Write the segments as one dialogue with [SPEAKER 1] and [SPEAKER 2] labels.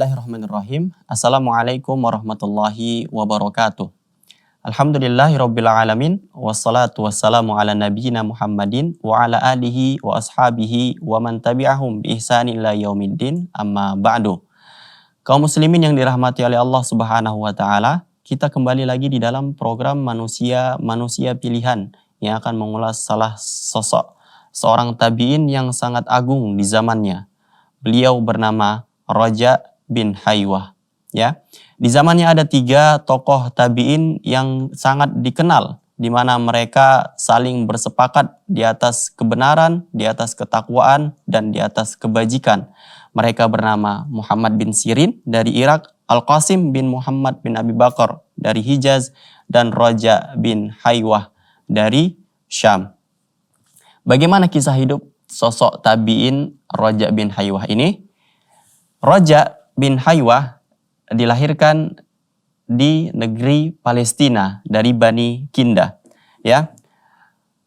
[SPEAKER 1] Bismillahirrahmanirrahim. Assalamualaikum warahmatullahi wabarakatuh. Alhamdulillahirabbil alamin wassalatu wassalamu ala nabiyyina Muhammadin wa ala alihi wa ashabihi wa man tabi'ahum bi ihsanin ila yaumiddin. Amma ba'du. Kaum muslimin yang dirahmati oleh Allah Subhanahu wa taala, kita kembali lagi di dalam program Manusia Pilihan yang akan mengulas salah sosok seorang tabi'in yang sangat agung di zamannya. Beliau bernama Raja bin Haywah. Ya, di zamannya ada 3 tokoh tabi'in yang sangat dikenal, di mana mereka saling bersepakat di atas kebenaran, di atas ketakwaan, dan di atas kebajikan. Mereka bernama Muhammad bin Sirin dari Irak, Al-Qasim bin Muhammad bin Abi Bakar dari Hijaz, dan Raja bin Haywah dari Syam. Bagaimana kisah hidup sosok tabi'in Raja bin Haywah ini? Raja bin Haywah dilahirkan di negeri Palestina dari Bani Kinda. Ya,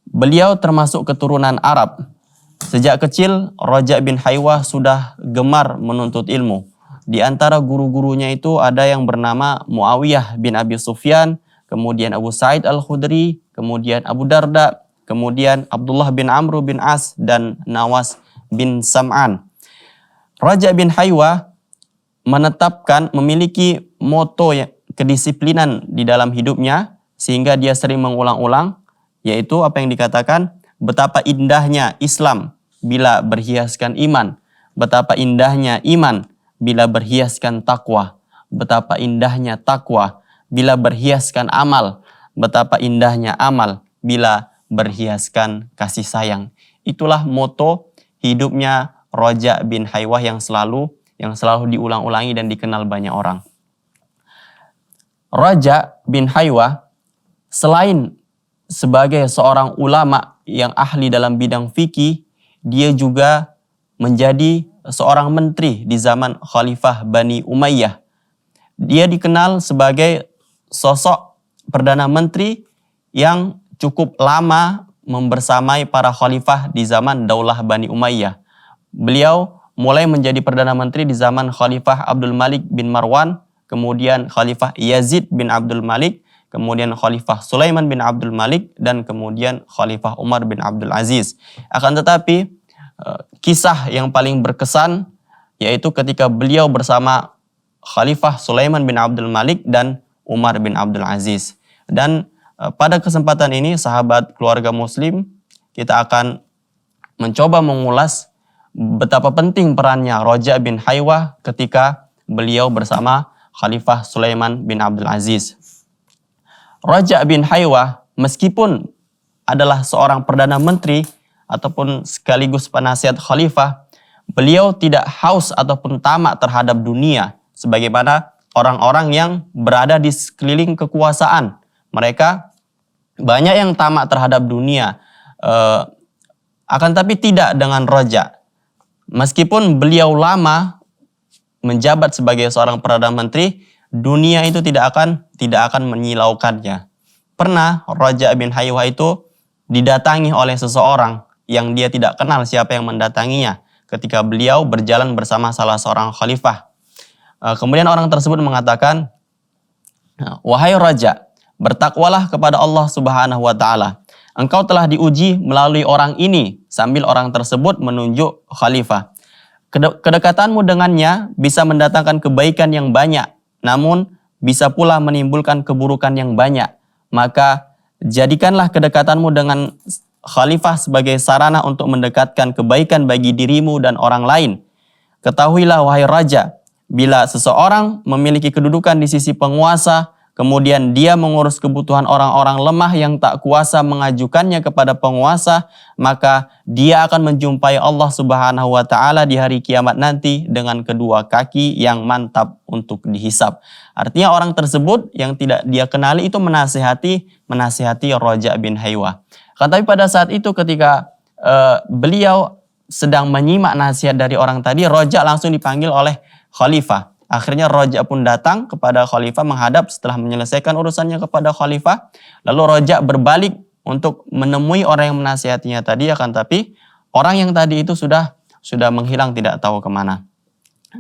[SPEAKER 1] beliau termasuk keturunan Arab. Sejak kecil Raja bin Haywah sudah gemar menuntut ilmu. Di antara guru-gurunya itu ada yang bernama Muawiyah bin Abi Sufyan, kemudian Abu Sa'id Al-Khudri, kemudian Abu Darda, kemudian Abdullah bin Amr bin As, dan Nawas bin Sam'an. Raja bin Haywah memiliki moto kedisiplinan di dalam hidupnya, sehingga dia sering mengulang-ulang, yaitu apa yang dikatakan, betapa indahnya Islam bila berhiaskan iman, betapa indahnya iman bila berhiaskan takwa, betapa indahnya takwa bila berhiaskan amal, betapa indahnya amal bila berhiaskan kasih sayang. Itulah moto hidupnya Raja bin Haywah yang selalu diulang-ulangi dan dikenal banyak orang. Raja bin Haywah selain sebagai seorang ulama yang ahli dalam bidang fikih, dia juga menjadi seorang menteri di zaman Khalifah Bani Umayyah. Dia dikenal sebagai sosok perdana menteri yang cukup lama membersamai para khalifah di zaman Daulah Bani Umayyah. Beliau mulai menjadi Perdana Menteri di zaman Khalifah Abdul Malik bin Marwan, kemudian Khalifah Yazid bin Abdul Malik, kemudian Khalifah Sulaiman bin Abdul Malik, dan kemudian Khalifah Umar bin Abdul Aziz. Akan tetapi, kisah yang paling berkesan yaitu ketika beliau bersama Khalifah Sulaiman bin Abdul Malik dan Umar bin Abdul Aziz. Dan pada kesempatan ini, sahabat keluarga muslim, kita akan mencoba mengulas betapa penting perannya Raja bin Haywah ketika beliau bersama Khalifah Sulaiman bin Abdul Aziz. Raja bin Haywah meskipun adalah seorang perdana menteri ataupun sekaligus penasihat khalifah, beliau tidak haus ataupun tamak terhadap dunia sebagaimana orang-orang yang berada di sekeliling kekuasaan. Mereka banyak yang tamak terhadap dunia, akan tapi tidak dengan Raja. Meskipun beliau lama menjabat sebagai seorang Perdana Menteri, dunia itu tidak akan menyilaukannya. Pernah Raja bin Haywah itu didatangi oleh seseorang yang dia tidak kenal siapa yang mendatanginya ketika beliau berjalan bersama salah seorang khalifah. Kemudian orang tersebut mengatakan, "Wahai Raja, bertakwalah kepada Allah Subhanahu wa taala. Engkau telah diuji melalui orang ini," sambil orang tersebut menunjuk khalifah. "Kedekatanmu dengannya bisa mendatangkan kebaikan yang banyak, namun bisa pula menimbulkan keburukan yang banyak. Maka jadikanlah kedekatanmu dengan khalifah sebagai sarana untuk mendekatkan kebaikan bagi dirimu dan orang lain. Ketahuilah wahai Raja, bila seseorang memiliki kedudukan di sisi penguasa, kemudian dia mengurus kebutuhan orang-orang lemah yang tak kuasa mengajukannya kepada penguasa, maka dia akan menjumpai Allah Subhanahu wa taala di hari kiamat nanti dengan kedua kaki yang mantap untuk dihisap." Artinya orang tersebut yang tidak dia kenali itu menasihati Raja bin Haywah. Kan tapi pada saat itu ketika beliau sedang menyimak nasihat dari orang tadi, Raja langsung dipanggil oleh khalifah. Akhirnya Raja pun datang kepada khalifah menghadap setelah menyelesaikan urusannya kepada khalifah. Lalu Raja berbalik untuk menemui orang yang menasihatinya tadi, akan tapi orang yang tadi itu sudah menghilang, tidak tahu kemana.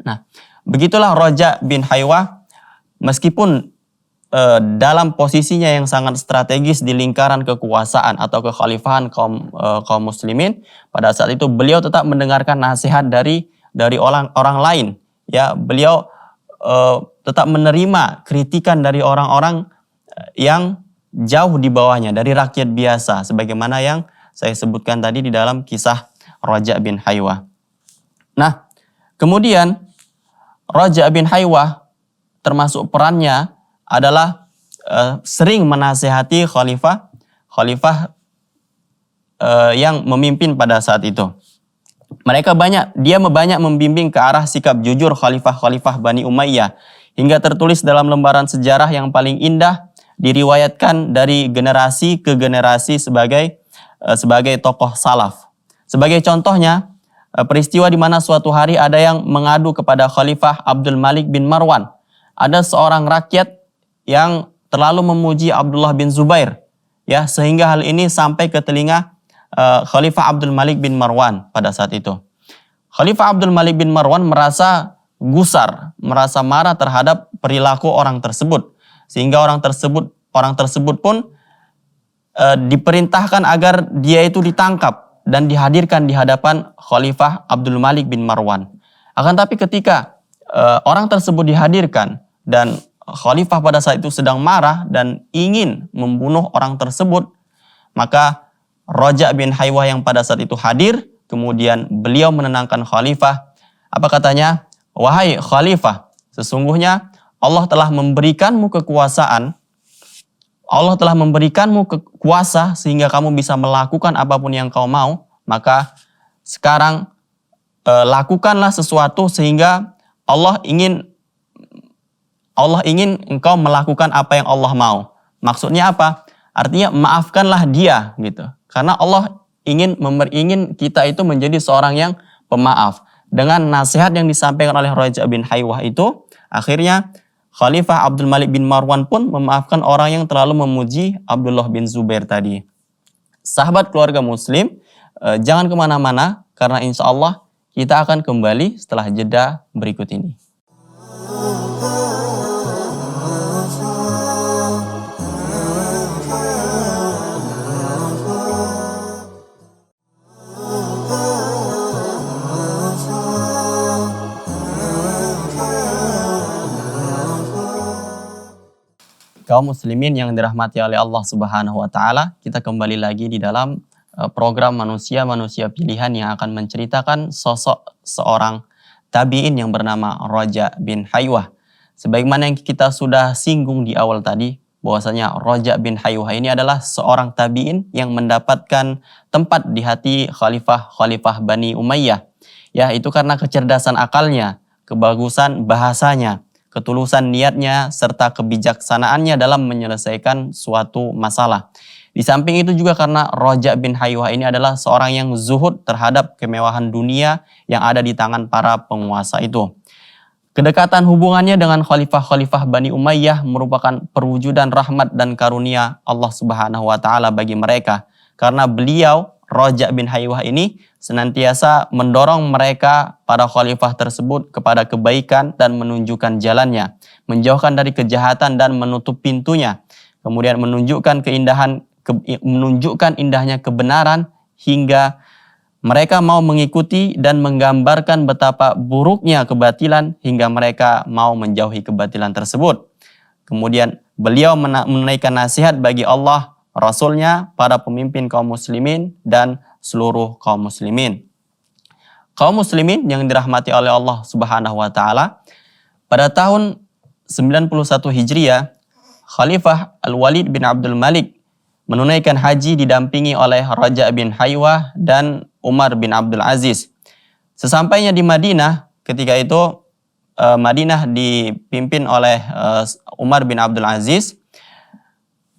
[SPEAKER 1] Nah, Begitulah Raja bin Haywah, meskipun dalam posisinya yang sangat strategis di lingkaran kekuasaan atau kekhalifahan kaum muslimin, pada saat itu beliau tetap mendengarkan nasihat dari orang lain. Ya, beliau tetap menerima kritikan dari orang-orang yang jauh di bawahnya, dari rakyat biasa, sebagaimana yang saya sebutkan tadi di dalam kisah Raja bin Haywah. Nah, kemudian Raja bin Haywah termasuk perannya adalah sering menasihati khalifah yang memimpin pada saat itu. Dia banyak membimbing ke arah sikap jujur khalifah Bani Umayyah, hingga tertulis dalam lembaran sejarah yang paling indah, diriwayatkan dari generasi ke generasi sebagai tokoh salaf. Sebagai contohnya, peristiwa di mana suatu hari ada yang mengadu kepada Khalifah Abdul Malik bin Marwan. Ada seorang rakyat yang terlalu memuji Abdullah bin Zubair, ya, sehingga hal ini sampai ke telinga Khalifah Abdul Malik bin Marwan pada saat itu. Khalifah Abdul Malik bin Marwan merasa gusar, merasa marah terhadap perilaku orang tersebut, sehingga orang tersebut pun diperintahkan agar dia itu ditangkap dan dihadirkan di hadapan Khalifah Abdul Malik bin Marwan. Akan tapi ketika orang tersebut dihadirkan dan Khalifah pada saat itu sedang marah dan ingin membunuh orang tersebut, maka Raja bin Haywah yang pada saat itu hadir, kemudian beliau menenangkan Khalifah. Apa katanya? Wahai Khalifah, sesungguhnya Allah telah memberikanmu kekuasaan, Allah telah memberikanmu kuasa sehingga kamu bisa melakukan apapun yang kau mau, maka sekarang lakukanlah sesuatu sehingga Allah ingin engkau melakukan apa yang Allah mau. Maksudnya apa? Artinya maafkanlah dia gitu. Karena Allah ingin kita itu menjadi seorang yang pemaaf. Dengan nasihat yang disampaikan oleh Raja bin Haywah itu, akhirnya Khalifah Abdul Malik bin Marwan pun memaafkan orang yang terlalu memuji Abdullah bin Zubair tadi. Sahabat keluarga muslim, jangan kemana-mana, karena insya Allah kita akan kembali setelah jeda berikut ini. Kaum muslimin yang dirahmati oleh Allah Subhanahu wa taala, kita kembali lagi di dalam program manusia pilihan yang akan menceritakan sosok seorang tabi'in yang bernama Raja bin Haywah. Sebagaimana yang kita sudah singgung di awal tadi, bahwasanya Raja bin Haywah ini adalah seorang tabi'in yang mendapatkan tempat di hati khalifah Bani Umayyah. Ya, itu karena kecerdasan akalnya, kebagusan bahasanya, ketulusan niatnya, serta kebijaksanaannya dalam menyelesaikan suatu masalah. Di samping itu juga karena Raja bin Haywah ini adalah seorang yang zuhud terhadap kemewahan dunia yang ada di tangan para penguasa itu. Kedekatan hubungannya dengan khalifah Bani Umayyah merupakan perwujudan rahmat dan karunia Allah Subhanahu wa taala bagi mereka. Karena beliau, Raja bin Haywah ini, senantiasa mendorong mereka, para khalifah tersebut, kepada kebaikan dan menunjukkan jalannya, menjauhkan dari kejahatan dan menutup pintunya, kemudian menunjukkan indahnya kebenaran hingga mereka mau mengikuti dan menggambarkan betapa buruknya kebatilan hingga mereka mau menjauhi kebatilan tersebut. Kemudian beliau menunaikan nasihat bagi Allah, Rasulnya, para pemimpin kaum muslimin, dan seluruh kaum muslimin. Kaum muslimin yang dirahmati oleh Allah Subhanahu wa taala, pada tahun 91 Hijriah, Khalifah Al-Walid bin Abdul Malik menunaikan haji didampingi oleh Raja bin Haywah dan Umar bin Abdul Aziz. Sesampainya di Madinah, ketika itu Madinah dipimpin oleh Umar bin Abdul Aziz.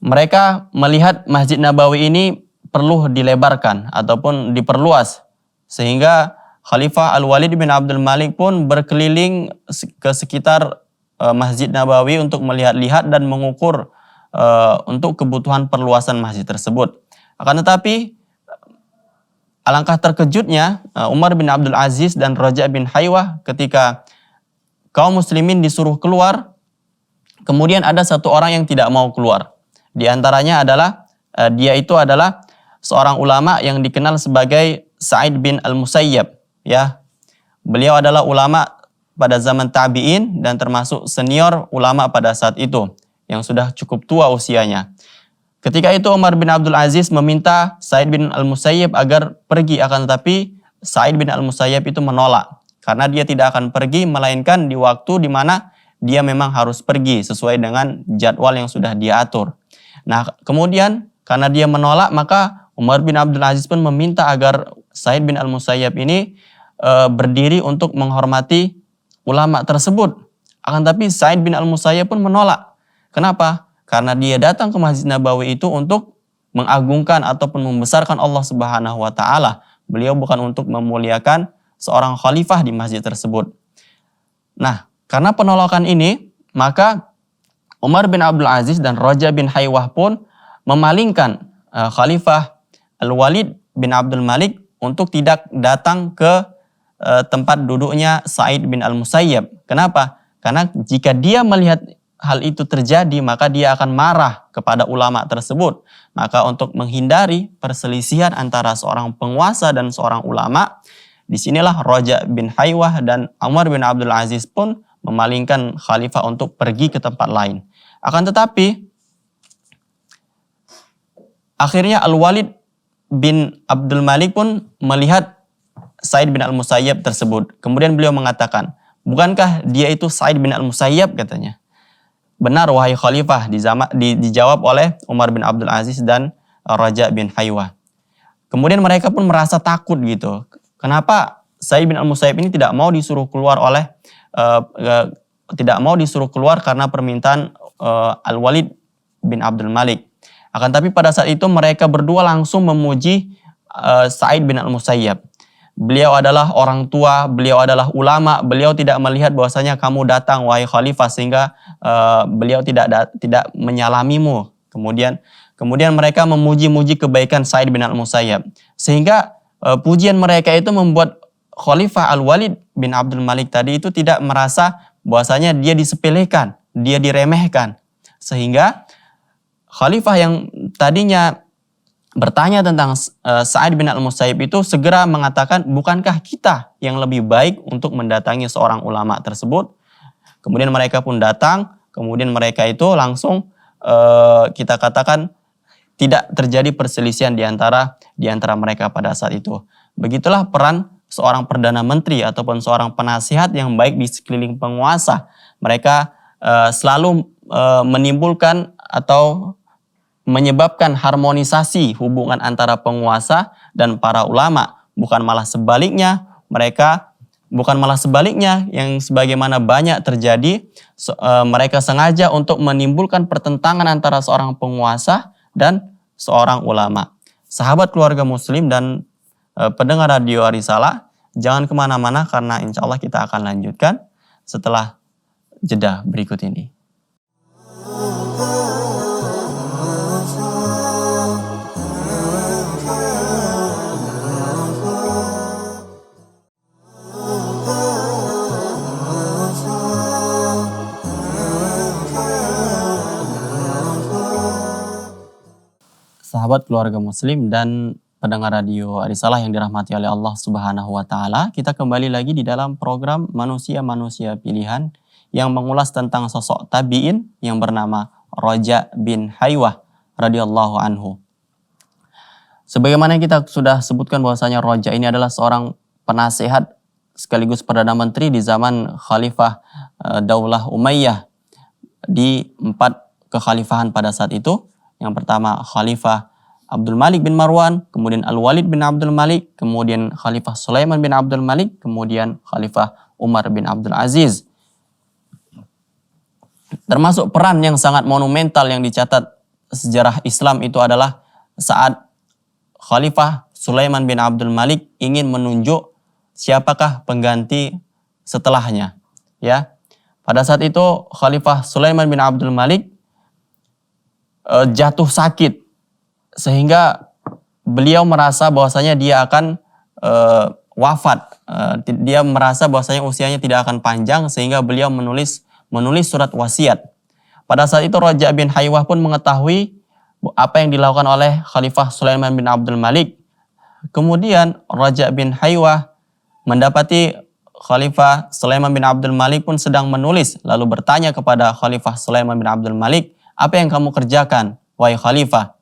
[SPEAKER 1] Mereka melihat Masjid Nabawi ini perlu dilebarkan ataupun diperluas, sehingga Khalifah Al-Walid bin Abdul Malik pun berkeliling ke sekitar Masjid Nabawi untuk melihat-lihat dan mengukur untuk kebutuhan perluasan masjid tersebut. Akan tetapi alangkah terkejutnya Umar bin Abdul Aziz dan Raja bin Haywah ketika kaum muslimin disuruh keluar, kemudian ada satu orang yang tidak mau keluar. Di antaranya adalah dia itu adalah seorang ulama yang dikenal sebagai Sa'id bin Al-Musayyab, ya. Beliau adalah ulama pada zaman tabi'in dan termasuk senior ulama pada saat itu yang sudah cukup tua usianya. Ketika itu Umar bin Abdul Aziz meminta Sa'id bin Al-Musayyab agar pergi, akan tetapi Sa'id bin Al-Musayyab itu menolak karena dia tidak akan pergi melainkan di waktu di mana dia memang harus pergi sesuai dengan jadwal yang sudah dia atur. Nah, kemudian karena dia menolak, maka Umar bin Abdul Aziz pun meminta agar Sa'id bin Al-Musayyab ini berdiri untuk menghormati ulama tersebut. Akan tapi Sa'id bin Al-Musayyab pun menolak. Kenapa? Karena dia datang ke Masjid Nabawi itu untuk mengagungkan ataupun membesarkan Allah Subhanahu wa taala. Beliau bukan untuk memuliakan seorang khalifah di masjid tersebut. Nah, karena penolakan ini, maka Umar bin Abdul Aziz dan Raja bin Haywah pun memalingkan Khalifah Al-Walid bin Abdul Malik untuk tidak datang ke tempat duduknya Sa'id bin Al-Musayyab. Kenapa? Karena jika dia melihat hal itu terjadi, maka dia akan marah kepada ulama tersebut. Maka untuk menghindari perselisihan antara seorang penguasa dan seorang ulama, disinilah Raja bin Haywah dan Umar bin Abdul Aziz pun memalingkan khalifah untuk pergi ke tempat lain. Akan tetapi, akhirnya Al-Walid bin Abdul Malik pun melihat Sa'id bin Al-Musayyab tersebut. Kemudian beliau mengatakan, bukankah dia itu Sa'id bin Al-Musayyab, katanya. Benar wahai khalifah, dijawab oleh Umar bin Abdul Aziz dan Raja bin Haywah. Kemudian mereka pun merasa takut gitu. Kenapa Sa'id bin Al-Musayyab ini tidak mau disuruh keluar karena permintaan Al-Walid bin Abdul Malik. Akan tapi pada saat itu mereka berdua langsung memuji Sa'id bin Al-Musayyab. Beliau adalah orang tua, beliau adalah ulama, beliau tidak melihat bahwasanya kamu datang wahai khalifah sehingga beliau tidak menyalamimu. Kemudian mereka memuji-muji kebaikan Sa'id bin Al-Musayyab. Sehingga pujian mereka itu membuat Khalifah Al-Walid bin Abdul Malik tadi itu tidak merasa bahwasanya dia disepelekan, dia diremehkan. Sehingga khalifah yang tadinya bertanya tentang Sa'id bin Al-Musayyib itu segera mengatakan, bukankah kita yang lebih baik untuk mendatangi seorang ulama tersebut? Kemudian mereka pun datang, kemudian mereka itu langsung kita katakan tidak terjadi perselisihan di antara mereka pada saat itu. Begitulah peran seorang perdana menteri ataupun seorang penasihat yang baik di sekeliling penguasa. Mereka selalu menimbulkan atau menyebabkan harmonisasi hubungan antara penguasa dan para ulama. Bukan malah sebaliknya yang sebagaimana banyak terjadi, mereka sengaja untuk menimbulkan pertentangan antara seorang penguasa dan seorang ulama. Sahabat keluarga muslim dan pendengar radio Arisalah, jangan kemana-mana karena insya Allah kita akan lanjutkan setelah jeda berikut ini. Sahabat keluarga muslim dan pendengar radio Arisalah yang dirahmati oleh Allah Subhanahu wa taala, kita kembali lagi di dalam program Manusia-Manusia Pilihan yang mengulas tentang sosok tabi'in yang bernama Raja bin Haywah radhiyallahu anhu. Sebagaimana kita sudah sebutkan bahwasanya Raja ini adalah seorang penasehat sekaligus Perdana Menteri di zaman Khalifah Daulah Umayyah di 4 kekhalifahan pada saat itu. Yang pertama Khalifah Abdul Malik bin Marwan, kemudian Al-Walid bin Abdul Malik, kemudian Khalifah Sulaiman bin Abdul Malik, kemudian Khalifah Umar bin Abdul Aziz. Termasuk peran yang sangat monumental yang dicatat sejarah Islam itu adalah saat Khalifah Sulaiman bin Abdul Malik ingin menunjuk siapakah pengganti setelahnya. Ya, pada saat itu Khalifah Sulaiman bin Abdul Malik jatuh sakit sehingga beliau merasa bahwasanya dia akan wafat. Dia merasa bahwasanya usianya tidak akan panjang sehingga beliau menulis surat wasiat. Pada saat itu Raja' bin Haywah pun mengetahui apa yang dilakukan oleh Khalifah Sulaiman bin Abdul Malik. Kemudian Raja' bin Haywah mendapati Khalifah Sulaiman bin Abdul Malik pun sedang menulis, lalu bertanya kepada Khalifah Sulaiman bin Abdul Malik, "Apa yang kamu kerjakan, wahai Khalifah?"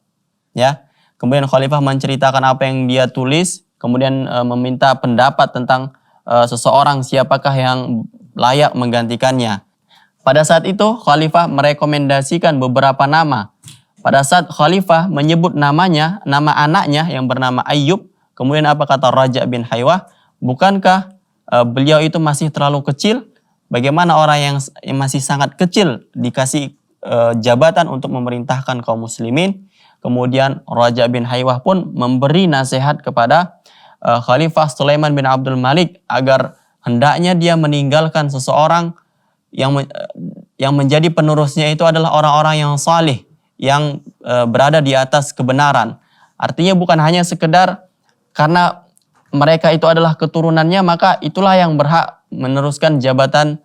[SPEAKER 1] Ya. Kemudian Khalifah menceritakan apa yang dia tulis, kemudian meminta pendapat tentang seseorang siapakah yang layak menggantikannya. Pada saat itu Khalifah merekomendasikan beberapa nama. Pada saat Khalifah menyebut namanya, nama anaknya yang bernama Ayyub, kemudian apa kata Raja' bin Haywah? Bukankah beliau itu masih terlalu kecil? Bagaimana orang yang masih sangat kecil dikasih jabatan untuk memerintahkan kaum muslimin? Kemudian Raja' bin Haywah pun memberi nasihat kepada Khalifah Sulaiman bin Abdul Malik agar hendaknya dia meninggalkan seseorang yang menjadi penerusnya itu adalah orang-orang yang salih, yang berada di atas kebenaran. Artinya bukan hanya sekedar karena mereka itu adalah keturunannya, maka itulah yang berhak meneruskan jabatan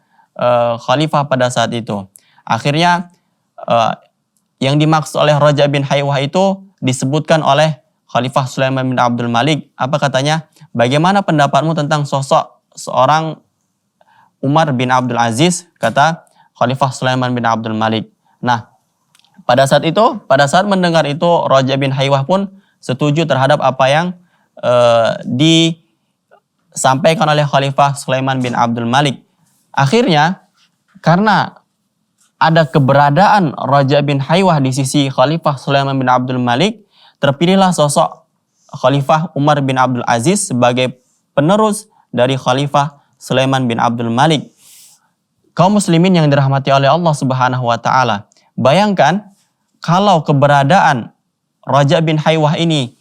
[SPEAKER 1] khalifah pada saat itu. Akhirnya yang dimaksud oleh Raja' bin Haywah itu disebutkan oleh Khalifah Sulaiman bin Abdul Malik. Apa katanya? Bagaimana pendapatmu tentang sosok seorang Umar bin Abdul Aziz? Kata Khalifah Sulaiman bin Abdul Malik. Nah, pada saat mendengar itu Raja' bin Haywah pun setuju terhadap apa yang disampaikan oleh Khalifah Sulaiman bin Abdul Malik. Akhirnya karena ada keberadaan Raja' bin Haywah di sisi Khalifah Sulaiman bin Abdul Malik, terpilihlah sosok Khalifah Umar bin Abdul Aziz sebagai penerus dari Khalifah Sulaiman bin Abdul Malik. Kaum muslimin yang dirahmati oleh Allah Subhanahu wa taala, bayangkan kalau keberadaan Raja' bin Haywah ini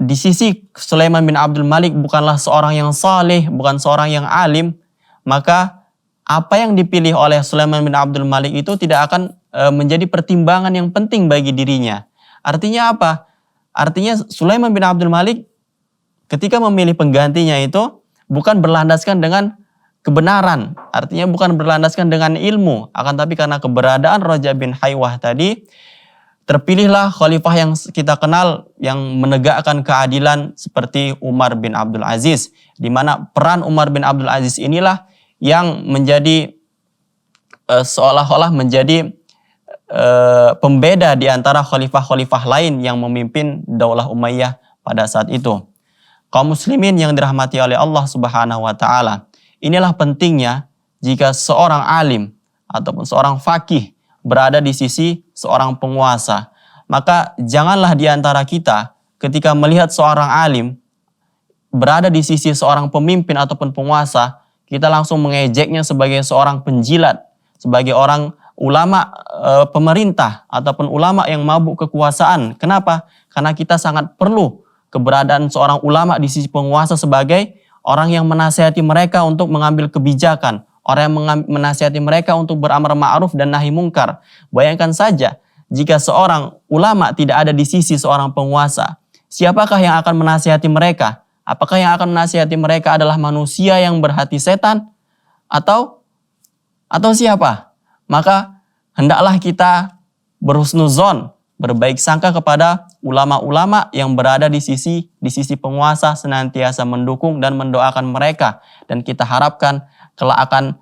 [SPEAKER 1] di sisi Sulaiman bin Abdul Malik bukanlah seorang yang saleh, bukan seorang yang alim, maka apa yang dipilih oleh Sulaiman bin Abdul Malik itu tidak akan menjadi pertimbangan yang penting bagi dirinya. Artinya apa? Artinya Sulaiman bin Abdul Malik ketika memilih penggantinya itu bukan berlandaskan dengan kebenaran, artinya bukan berlandaskan dengan ilmu, akan tapi karena keberadaan Raja' bin Haywah tadi, terpilihlah khalifah yang kita kenal yang menegakkan keadilan seperti Umar bin Abdul Aziz, di mana peran Umar bin Abdul Aziz inilah yang menjadi seolah-olah menjadi pembeda di antara khalifah-khalifah lain yang memimpin Daulah Umayyah pada saat itu. Kaum muslimin yang dirahmati oleh Allah Subhanahu wa taala, inilah pentingnya jika seorang alim ataupun seorang faqih berada di sisi seorang penguasa. Maka janganlah di antara kita ketika melihat seorang alim berada di sisi seorang pemimpin ataupun penguasa, kita langsung mengejeknya sebagai seorang penjilat, sebagai orang ulama pemerintah ataupun ulama yang mabuk kekuasaan. Kenapa? Karena kita sangat perlu keberadaan seorang ulama di sisi penguasa sebagai orang yang menasihati mereka untuk mengambil kebijakan, orang yang menasihati mereka untuk beramar ma'ruf dan nahi mungkar. Bayangkan saja jika seorang ulama tidak ada di sisi seorang penguasa, siapakah yang akan menasihati mereka? Apakah yang akan menasihati mereka adalah manusia yang berhati setan atau siapa? Maka hendaklah kita berhusnuzon, berbaik sangka kepada ulama-ulama yang berada di sisi penguasa, senantiasa mendukung dan mendoakan mereka, dan kita harapkan kelak akan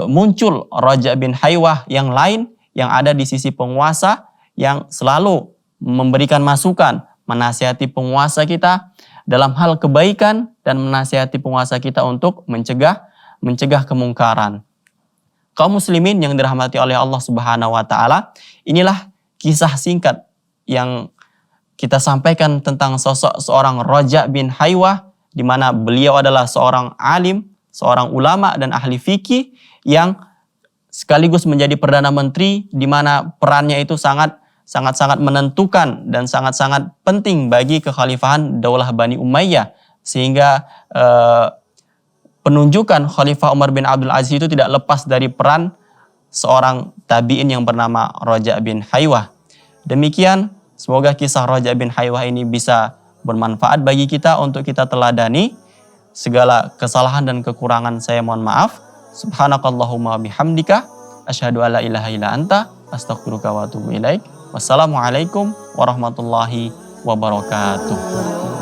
[SPEAKER 1] muncul Raja' bin Haywah yang lain yang ada di sisi penguasa yang selalu memberikan masukan, menasihati penguasa kita dalam hal kebaikan dan menasihati penguasa kita untuk mencegah kemungkaran. Kaum muslimin yang dirahmati oleh Allah Subhanahu wa taala, inilah kisah singkat yang kita sampaikan tentang sosok seorang Raja' bin Haywah, di mana beliau adalah seorang alim, seorang ulama dan ahli fikih yang sekaligus menjadi Perdana Menteri, di mana perannya itu sangat menentukan dan sangat-sangat penting bagi kekhalifahan Daulah Bani Umayyah, sehingga penunjukan Khalifah Umar bin Abdul Aziz itu tidak lepas dari peran seorang tabi'in yang bernama Raja' bin Haywah. Demikian, semoga kisah Raja' bin Haywah ini bisa bermanfaat bagi kita untuk kita teladani. Segala kesalahan dan kekurangan saya mohon maaf. Subhanakallahumma bihamdika asyhadu alla ilaha illa anta astaghfiruka wa atubu ilaik. Wassalamualaikum warahmatullahi wabarakatuh.